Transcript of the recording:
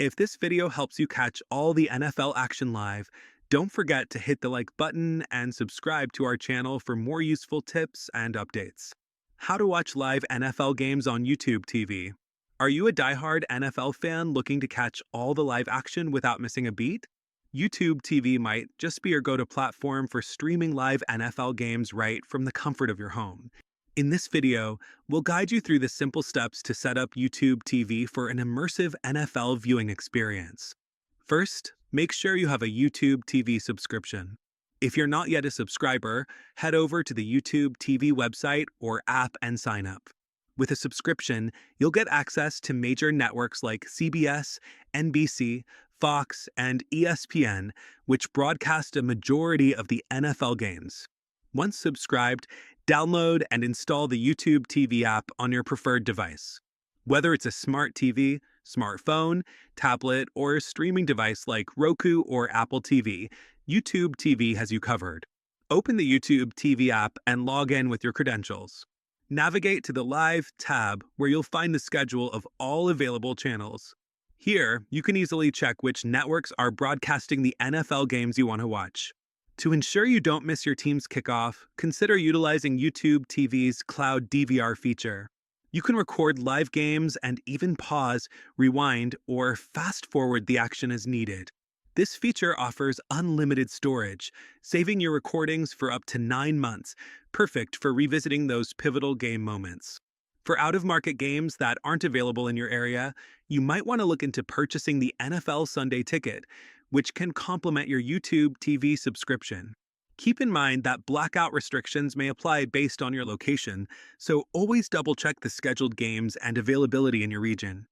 If this video helps you catch all the NFL action live, don't forget to hit the like button and subscribe to our channel for more useful tips and updates. How to watch live NFL games on YouTube TV. Are you a diehard NFL fan looking to catch all the live action without missing a beat? YouTube TV might just be your go-to platform for streaming live NFL games right from the comfort of your home. In this video, we'll guide you through the simple steps to set up YouTube TV for an immersive NFL viewing experience. First, make sure you have a YouTube TV subscription. If you're not yet a subscriber, head over to the YouTube TV website or app and sign up. With a subscription, you'll get access to major networks like CBS, NBC, Fox, and ESPN, which broadcast a majority of the NFL games. Once subscribed, download and install the YouTube TV app on your preferred device. Whether it's a smart TV, smartphone, tablet, or a streaming device like Roku or Apple TV, YouTube TV has you covered. Open the YouTube TV app and log in with your credentials. Navigate to the Live tab where you'll find the schedule of all available channels. Here, you can easily check which networks are broadcasting the NFL games you want to watch. To ensure you don't miss your team's kickoff, consider utilizing YouTube TV's Cloud DVR feature. You can record live games and even pause, rewind, or fast-forward the action as needed. This feature offers unlimited storage, saving your recordings for up to 9 months, perfect for revisiting those pivotal game moments. For out-of-market games that aren't available in your area, you might want to look into purchasing the NFL Sunday Ticket, which can complement your YouTube TV subscription. Keep in mind that blackout restrictions may apply based on your location, so always double-check the scheduled games and availability in your region.